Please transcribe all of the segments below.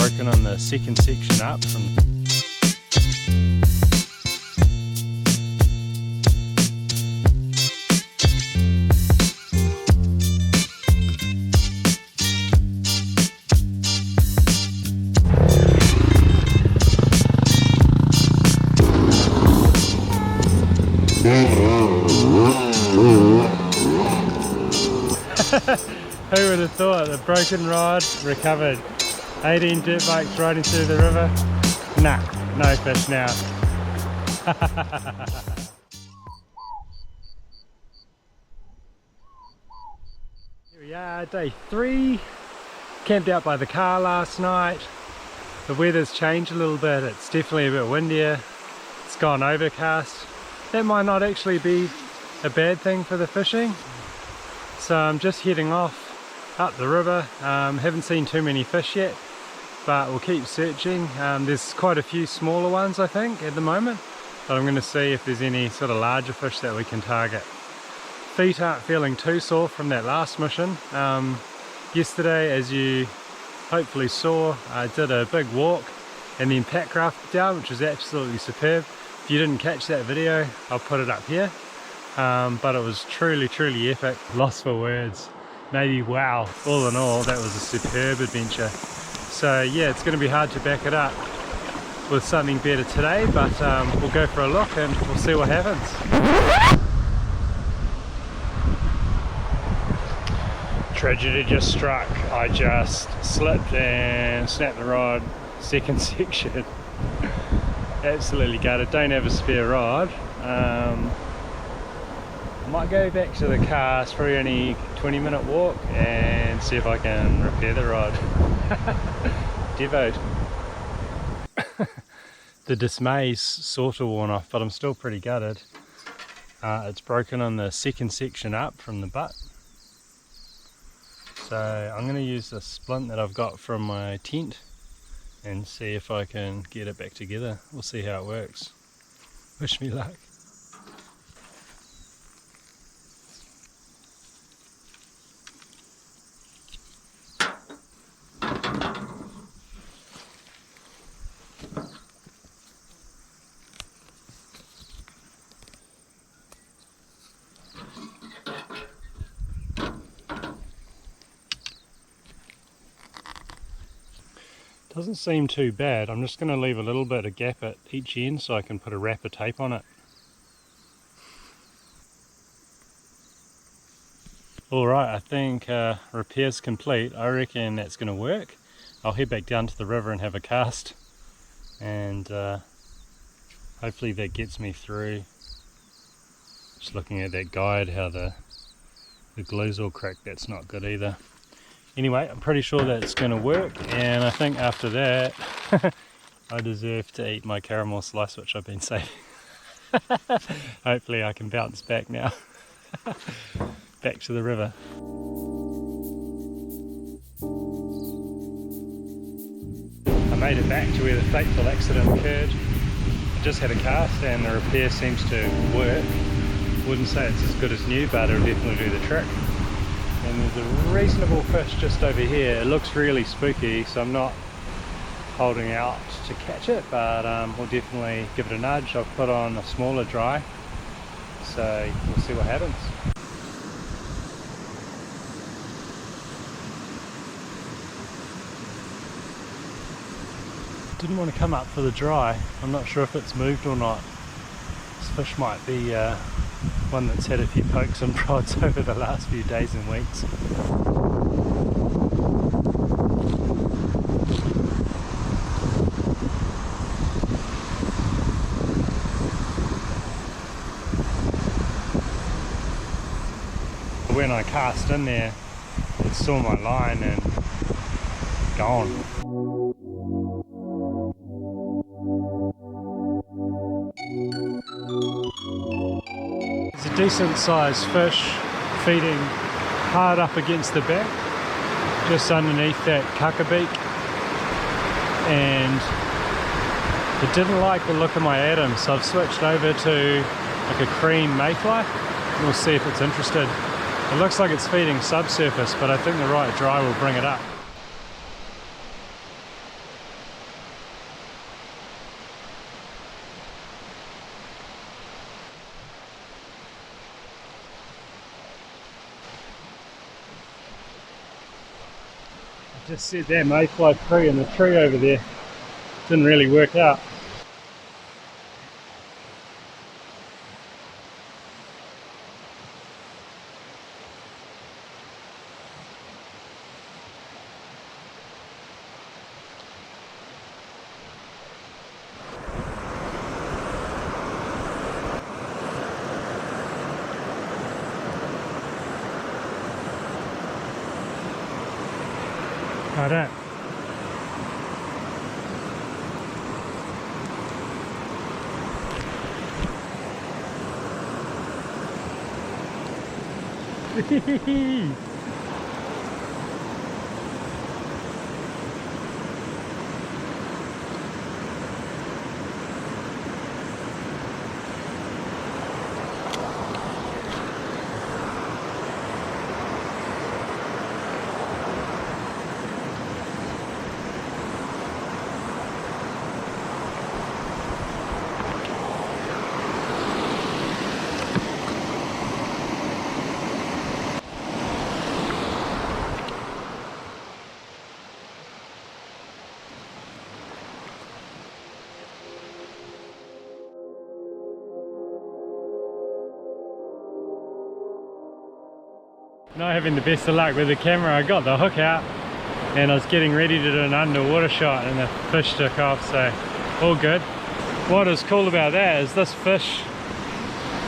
broken on the second section up from Who would have thought a broken rod recovered 18 dirt bikes riding through the river? Nah, no fish now. Here we are, day 3. Camped out by the car last night. The weather's changed a little bit. It's definitely a bit windier. It's gone overcast. That might not actually be a bad thing for the fishing. So I'm just heading off up the river. Haven't seen too many fish yet, but we'll keep searching. There's quite a few smaller ones I think at the moment, but I'm going to see if there's any sort of larger fish that we can target. Feet aren't feeling too sore from that last mission. Yesterday, as you hopefully saw, I did a big walk and then pack crafted down, which was absolutely superb. If you didn't catch that video, I'll put it up here. But it was truly epic. Lost for words. Maybe wow. All in all, that was a superb adventure. So yeah, it's going to be hard to back it up with something better today, but we'll go for a look and we'll see what happens. Tragedy just struck. I just slipped and snapped the rod, second section. Absolutely gutted. Don't have a spare rod. Might go back to the car, it's probably only 20-minute walk, and see if I can repair the rod. Devote. The dismay's sort of worn off, but I'm still pretty gutted. It's broken on the second section up from the butt. So I'm going to use the splint that I've got from my tent and see if I can get it back together. We'll see how it works. Wish me luck. Doesn't seem too bad. I'm just going to leave a little bit of gap at each end so I can put a wrap of tape on it. Alright, I think repair's complete. I reckon that's going to work. I'll head back down to the river and have a cast, and hopefully that gets me through. Just looking at that guide, how the glue's all cracked, that's not good either. Anyway, I'm pretty sure that's going to work, and I think after that I deserve to eat my caramel slice which I've been saving. Hopefully I can bounce back now. Back to the river. I made it back to where the fateful accident occurred. I just had a cast and the repair seems to work. Wouldn't say it's as good as new, but it'll definitely do the trick. And there's a reasonable fish just over here. It looks really spooky, so I'm not holding out to catch it, but we'll definitely give it a nudge. I've put on a smaller dry, so we'll see what happens. Didn't want to come up for the dry. I'm not sure if it's moved or not. This fish might be one that's had a few pokes and prods over the last few days and weeks. When I cast in there, it saw my line and gone. It's a decent sized fish feeding hard up against the back, just underneath that cuckabeak, and it didn't like the look of my Adam, so I've switched over to like a cream mayfly. We'll see if it's interested. It looks like it's feeding subsurface, but I think the right dry will bring it up. just said that mayfly tree and the tree over there didn't really work out. I don't. Not having the best of luck with the camera. I got the hook out and I was getting ready to do an underwater shot and the fish took off, so all good. What is cool about that is this fish,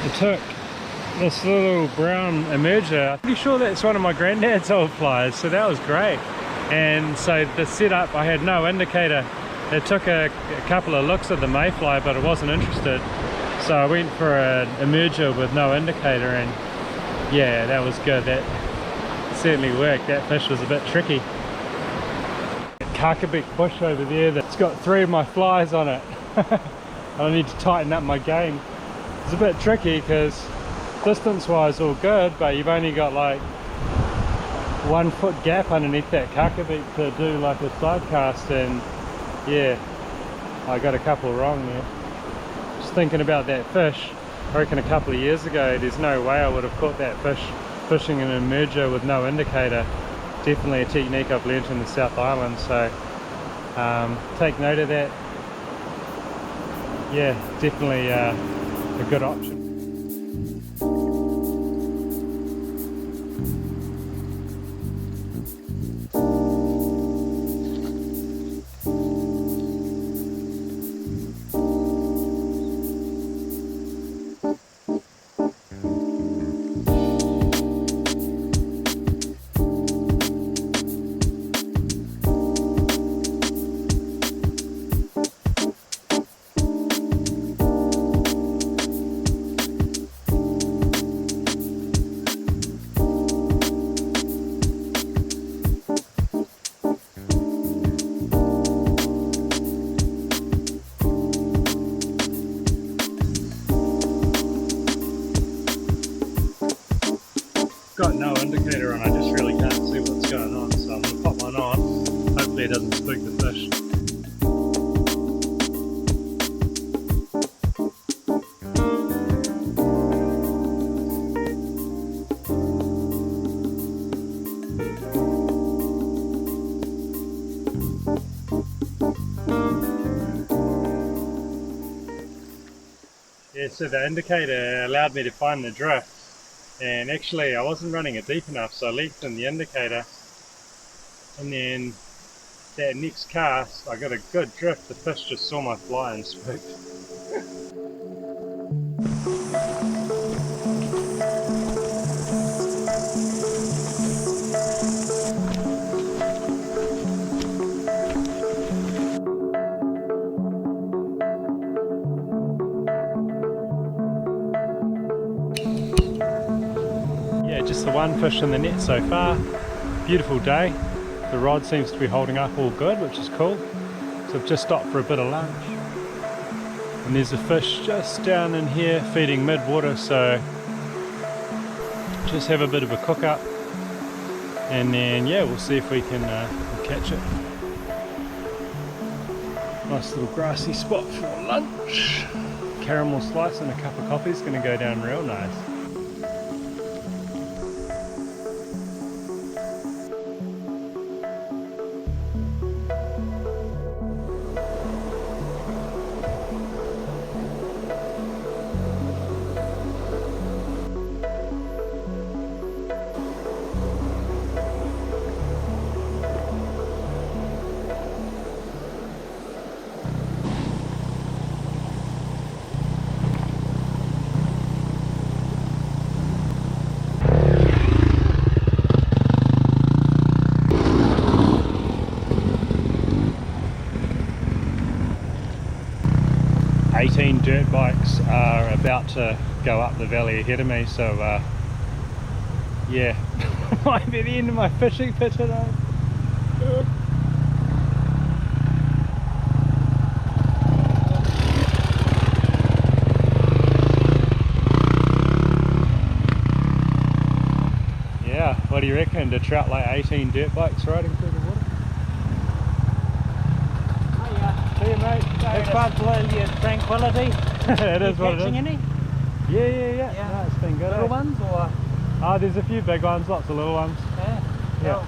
it took this little brown emerger. I'm pretty sure that's one of my granddad's old pliers, so that was great. And so the setup, I had no indicator. It took a couple of looks at the mayfly, but I wasn't interested, so I went for an emerger with no indicator, and yeah, that was good. That certainly worked. That fish was a bit tricky. Kakabek bush over there that's got 3 of my flies on it. I need to tighten up my game. It's a bit tricky because distance wise all good, but you've only got like 1 foot gap underneath that kakabek to do like a side cast, and yeah, I got a couple wrong there. Just thinking about that fish, I reckon a couple of years ago there's no way I would have caught that fish fishing an emerger with no indicator. Definitely a technique I've learnt in the South Island, so take note of that. Yeah, definitely a good option. Got no indicator on, I just really can't see what's going on, so I'm going to pop one on. Hopefully it doesn't spook the fish. Yeah, so the indicator allowed me to find the drift. And actually I wasn't running it deep enough, so I lengthened the indicator, and then that next cast I got a good drift. The fish just saw my fly and spooked. Just the one fish in the net so far. Beautiful day. The rod seems to be holding up all good, which is cool. So I've just stopped for a bit of lunch. And there's a fish just down in here feeding mid-water, so just have a bit of a cook up. And then yeah, we'll see if we can catch it. Nice little grassy spot for lunch. Caramel slice and a cup of coffee is going to go down real nice. 18 dirt bikes are about to go up the valley ahead of me, so yeah, might be the end of my fishing for today. Yeah, what do you reckon? To trout like 18 dirt bikes riding through the water? Oh yeah. See you, mate. It's quite plenty of tranquility. It is what it is. Catching any? Yeah. No, it's been good. Little ones or? Oh, there's a few big ones, lots of little ones. Yeah. Yeah.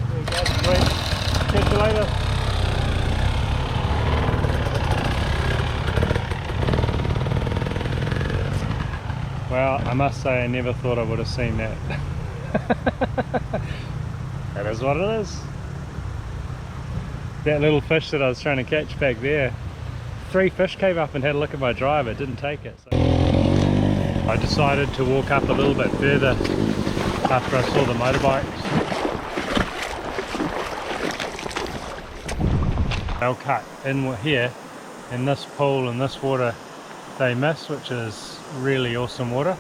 Very good. Sweet. Catch you later. Well, I must say I never thought I would have seen that. That is what it is. That little fish that I was trying to catch back there, 3 fish came up and had a look at my driver, didn't take it. So I decided to walk up a little bit further after I saw the motorbikes. They'll cut in here in this pool and this water they miss, which is really awesome water,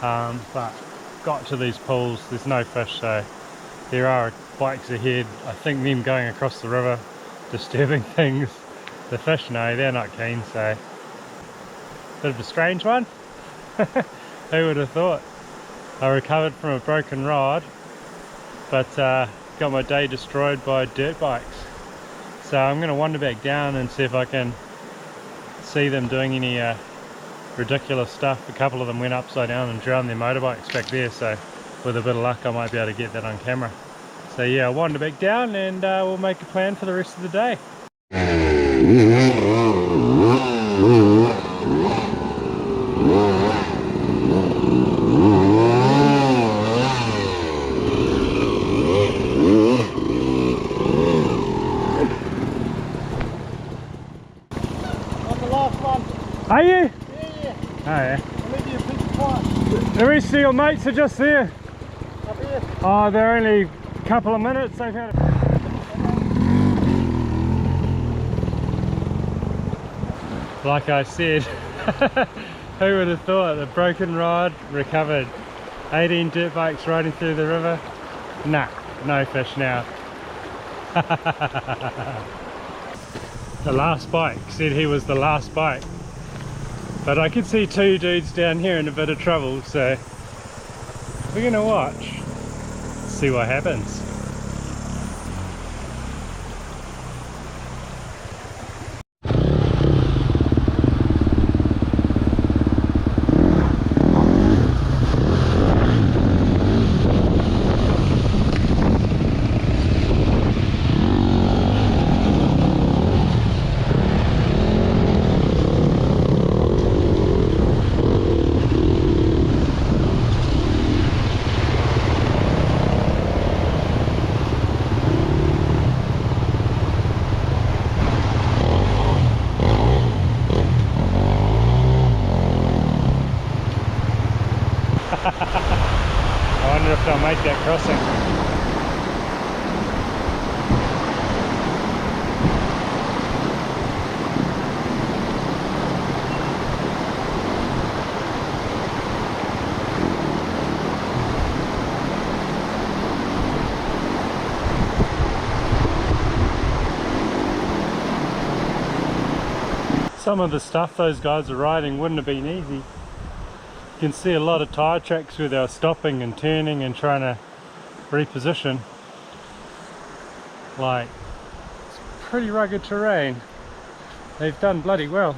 but got to these pools, there's no fish, so there are bikes ahead. I think them going across the river disturbing things. The fish, no, they're not keen, so bit of a strange one. Who would have thought? I recovered from a broken rod, but got my day destroyed by dirt bikes. So I'm going to wander back down and see if I can see them doing any ridiculous stuff. A couple of them went upside down and drowned their motorbikes back there, so with a bit of luck I might be able to get that on camera. So yeah, I'll wander back down and we'll make a plan for the rest of the day. Are you? Yeah. Oh yeah. I'll leave you a piece of pie. The rest of your mates are just there. Up here. Oh, they're only a couple of minutes. They've had like I said, who would have thought? A broken rod, recovered. 18 dirt bikes riding through the river. Nah, no fish now. The last bike said he was the last bike. But I could see 2 dudes down here in a bit of trouble, so we're gonna watch, see what happens. I wonder if they'll make that crossing. Some of the stuff those guys are riding wouldn't have been easy. You can see a lot of tyre tracks where they were stopping and turning and trying to reposition. Like, it's pretty rugged terrain. They've done bloody well.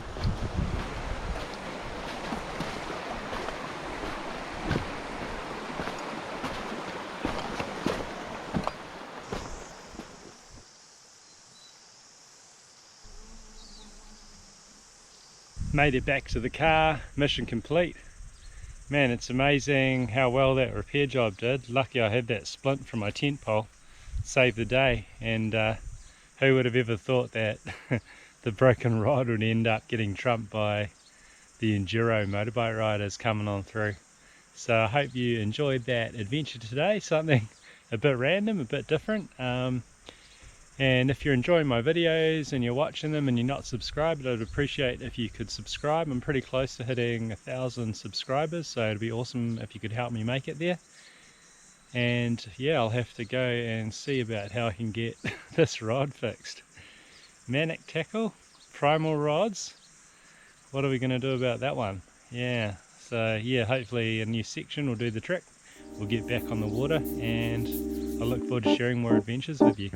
Made it back to the car, mission complete. Man, it's amazing how well that repair job did. Lucky I had that splint from my tent pole, saved the day. And who would have ever thought that the broken rod would end up getting trumped by the enduro motorbike riders coming on through. So I hope you enjoyed that adventure today, something a bit random, a bit different. And if you're enjoying my videos and you're watching them and you're not subscribed, I'd appreciate if you could subscribe. I'm pretty close to hitting 1,000 subscribers, so it'd be awesome if you could help me make it there. And yeah, I'll have to go and see about how I can get this rod fixed. Manic tackle, primal rods. What are we going to do about that one? Yeah, so yeah, hopefully a new section will do the trick. We'll get back on the water, and I look forward to sharing more adventures with you.